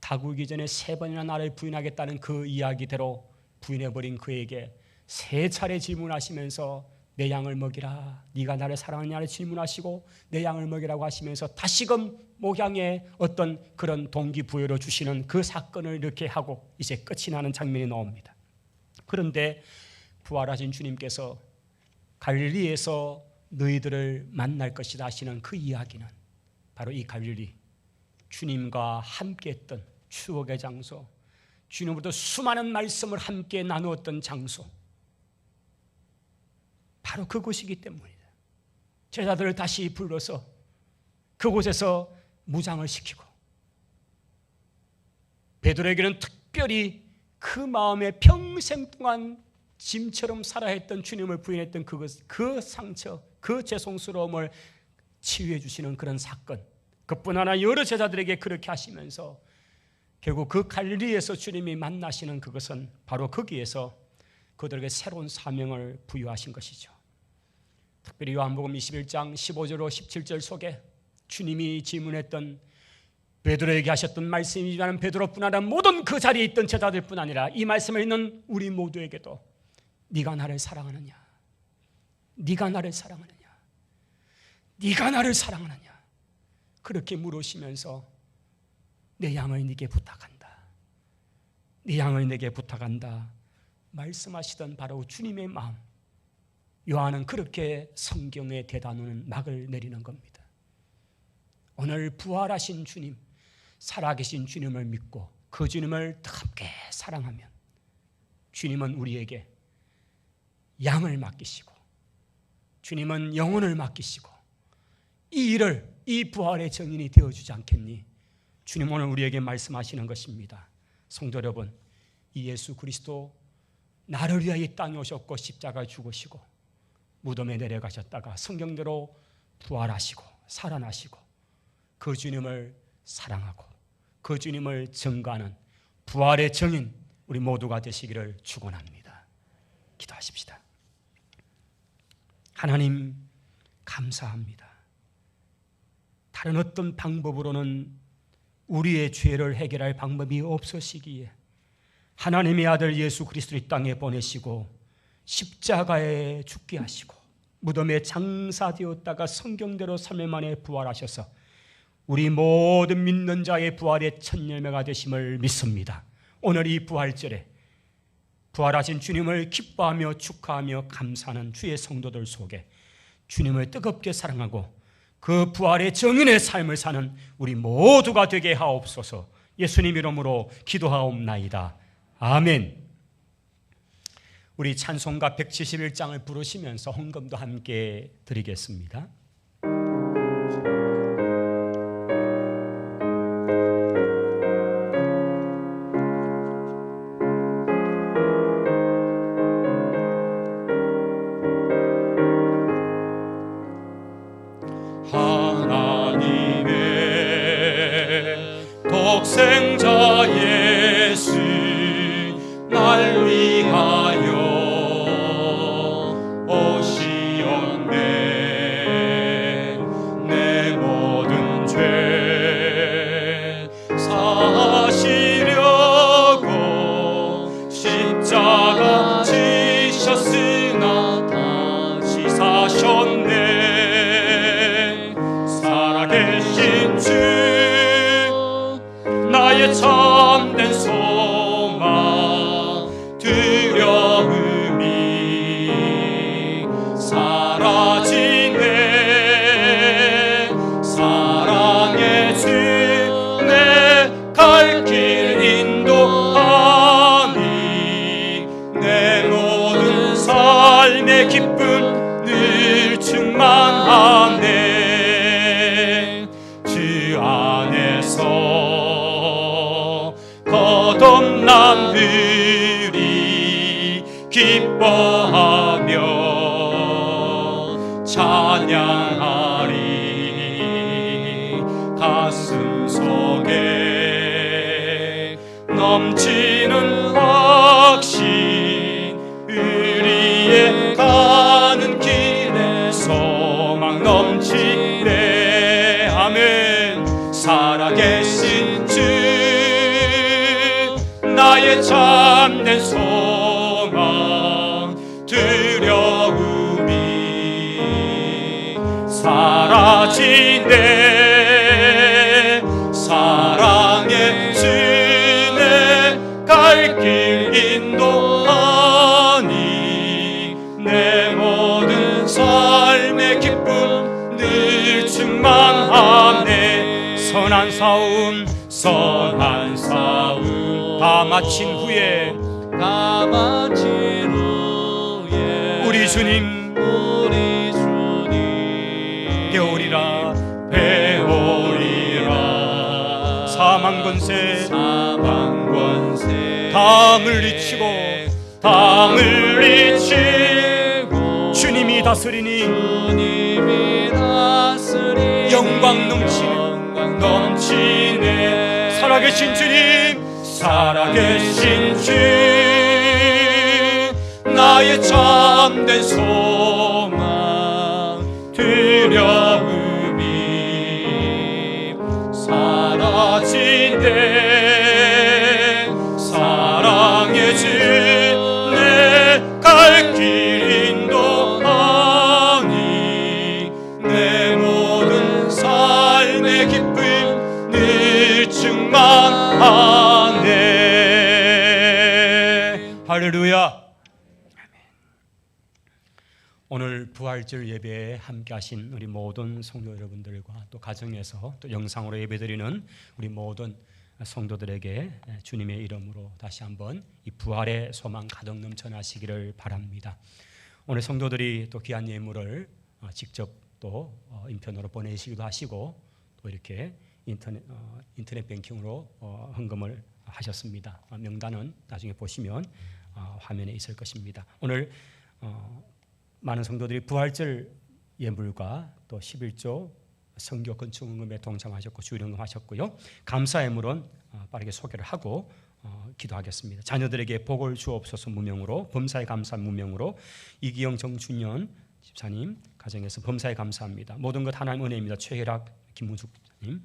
다구기 전에 3번이나 나를 부인하겠다는 그 이야기대로 부인해버린 그에게 3차례 질문하시면서 내 양을 먹이라, 네가 나를 사랑하느냐를 질문하시고 내 양을 먹이라고 하시면서 다시금 목양에 어떤 그런 동기부여를 주시는 그 사건을 이렇게 하고 이제 끝이 나는 장면이 나옵니다. 그런데 부활하신 주님께서 갈릴리에서 너희들을 만날 것이다 하시는 그 이야기는 바로 이 갈릴리, 주님과 함께했던 추억의 장소, 주님으로부터 수많은 말씀을 함께 나누었던 장소, 바로 그곳이기 때문이다. 제자들을 다시 불러서 그곳에서 무장을 시키고 베드로에게는 특별히 그 마음에 평생 동안 짐처럼 살아야 했던 주님을 부인했던 그 상처, 그 죄송스러움을 치유해 주시는 그런 사건, 그뿐 아니라 여러 제자들에게 그렇게 하시면서 결국 그 갈릴리에서 주님이 만나시는 그것은 바로 거기에서 그들에게 새로운 사명을 부여하신 것이죠. 특별히 요한복음 21장 15절로 17절 속에 주님이 질문했던 베드로에게 하셨던 말씀이지만 베드로뿐 아니라 모든 그 자리에 있던 제자들뿐 아니라 이 말씀을 읽는 우리 모두에게도 네가 나를 사랑하느냐, 네가 나를 사랑하느냐, 네가 나를 사랑하느냐 그렇게 물으시면서 내 양을 네게 부탁한다, 네 양을 내게 부탁한다 말씀하시던 바로 주님의 마음, 요한은 그렇게 성경의 대단원 막을 내리는 겁니다. 오늘 부활하신 주님, 살아계신 주님을 믿고 그 주님을 함께 사랑하면 주님은 우리에게 양을 맡기시고 주님은 영혼을 맡기시고 이 일을, 이 부활의 증인이 되어주지 않겠니? 주님 오늘 우리에게 말씀하시는 것입니다. 성도 여러분, 이 예수 그리스도 나를 위하여 이 땅에 오셨고 십자가에 죽으시고 무덤에 내려가셨다가 성경대로 부활하시고 살아나시고 그 주님을 사랑하고 그 주님을 증거하는 부활의 증인 우리 모두가 되시기를 축원합니다. 기도하십시다. 하나님 감사합니다. 다른 어떤 방법으로는 우리의 죄를 해결할 방법이 없으시기에 하나님의 아들 예수 그리스도를 이 땅에 보내시고 십자가에 죽게 하시고 무덤에 장사되었다가 성경대로 3일 만에 부활하셔서 우리 모든 믿는 자의 부활의 첫 열매가 되심을 믿습니다. 오늘 이 부활절에 부활하신 주님을 기뻐하며 축하하며 감사하는 주의 성도들 속에 주님을 뜨겁게 사랑하고 그 부활의 정인의 삶을 사는 우리 모두가 되게 하옵소서. 예수님 이름으로 기도하옵나이다. 아멘. 우리 찬송가 171장을 부르시면서 헌금도 함께 드리겠습니다. 독생자 예수 날 위하여 오시었네. 내 모든 죄 사시려고 십자가 지셨으나 다시 사셨네. 살아계신 주 나의 참된 소망 두려움이 사라지네. 사랑의 주 내 갈 길 인도하니 내 모든 삶의 기쁨 늘 충만하네. 주 안에서 거듭난 우리 기뻐하며 찬양하리. 가슴 속에 넘치는 확신 우리의 가는 길에 소망 넘치네. 아멘. 살아계신 주 나의 참된 소망 두려움이 사라지네. 사랑의 주 내 갈 길 인도하니 내 모든 삶의 기쁨 늘 충만하네. 선한 싸움 선한 싸움 다 마친 후에 우리 주님 배우리라 사망 권세 다 물리치고 주님이 다스리니 영광 넘치네. 살아계신 주님 살아계신 주 나의 참된 소망 두려움이 사라지네. 사랑의 주 내 갈 길 인도하니 내 모든 삶의 기쁨 늘 충만하네. 할렐루야. 오늘 부활절 예배에 함께 하신 우리 모든 성도 여러분들과 또 가정에서 또 영상으로 예배드리는 우리 모든 성도들에게 주님의 이름으로 다시 한번 이 부활의 소망 가득 넘쳐나시기를 바랍니다. 오늘 성도들이 또 귀한 예물을 직접 또 인편으로 보내시기도 하시고 또 이렇게 인터넷 뱅킹으로 헌금을 하셨습니다. 명단은 나중에 보시면 화면에 있을 것입니다. 오늘 많은 성도들이 부활절 예물과 또 11조 선교 건축응금에 동참하셨고 주일응금하셨고요. 감사 예물은 빠르게 소개를 하고 기도하겠습니다. 자녀들에게 복을 주옵소서 무명으로, 범사에 감사 무명으로, 이기영 정준현 집사님 가정에서 범사에 감사합니다. 모든 것 하나님 은혜입니다. 최혜락 김문숙 집사님,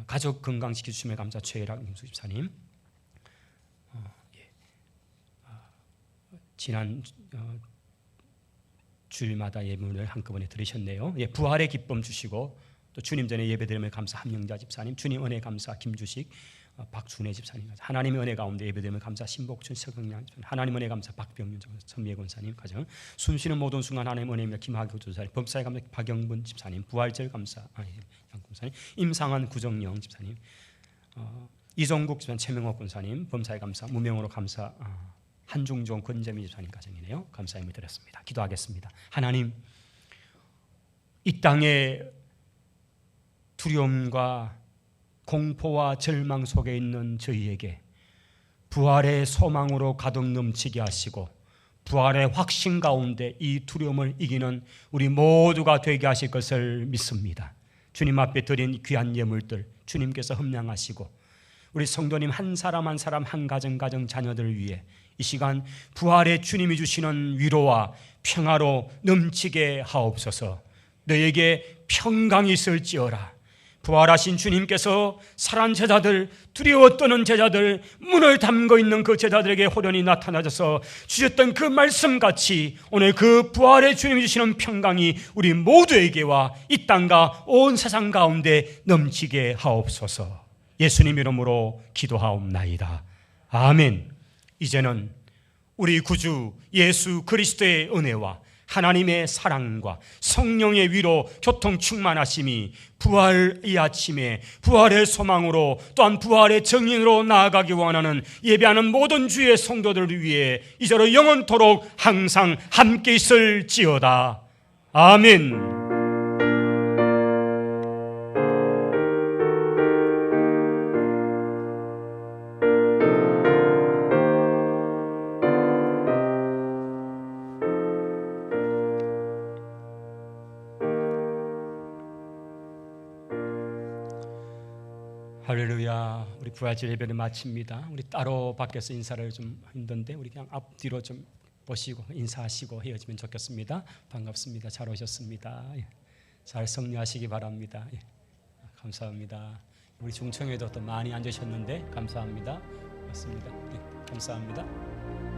가족 건강 지켜주심에 감사 최혜락 김문숙 집사님, 지난 주일마다 예물을 한꺼번에 들으셨네요. 부활의 기쁨 주시고 또 주님 전에 예배드리며 감사 함영자 집사님, 주님 은혜 감사 김주식 박준혜 집사님, 하나님의 은혜 가운데 예배드리며 감사 신복춘 서경량 집사님, 하나님 은혜 감사 박병윤 전미애 권사님 가정, 숨쉬는 모든 순간 하나님 은혜입니다. 김학교 조사님, 범사의 감사 박영분 집사님, 부활절 감사 양금사님, 임상한 구정영 집사님, 이종국 집사님, 최명옥 권사님, 범사의 감사 무명으로 감사 한중종 권재미 집사님 가정이네요. 감사 예물 드렸습니다. 기도하겠습니다. 하나님, 이 땅에 두려움과 공포와 절망 속에 있는 저희에게 부활의 소망으로 가득 넘치게 하시고 부활의 확신 가운데 이 두려움을 이기는 우리 모두가 되게 하실 것을 믿습니다. 주님 앞에 드린 귀한 예물들 주님께서 흠량하시고 우리 성도님 한 사람 한 사람 한 가정 자녀들을 위해 이 시간 부활의 주님이 주시는 위로와 평화로 넘치게 하옵소서. 너에게 평강이 있을지어라. 부활하신 주님께서 살한 제자들, 두려워 떠는 제자들, 문을 담고 있는 그 제자들에게 호련히 나타나셔서 주셨던 그 말씀같이 오늘 그 부활의 주님이 주시는 평강이 우리 모두에게와 이 땅과 온 세상 가운데 넘치게 하옵소서. 예수님 이름으로 기도하옵나이다. 아멘. 이제는 우리 구주 예수 그리스도의 은혜와 하나님의 사랑과 성령의 위로 교통 충만하심이 부활 이 아침에 부활의 소망으로 또한 부활의 정인으로 나아가기 원하는 예배하는 모든 주의 성도들을 위해 이제로 영원토록 항상 함께 있을지어다. 아멘. 할렐루야. 우리 부활절 예배를 마칩니다. 우리 따로 밖에서 인사를 좀 힘든데 우리 그냥 앞뒤로 좀 보시고 인사하시고 헤어지면 좋겠습니다. 반갑습니다. 잘 오셨습니다. 잘 성료하시기 바랍니다. 감사합니다. 우리 중청에도 또 많이 앉으셨는데 감사합니다. 맞습니다. 감사합니다.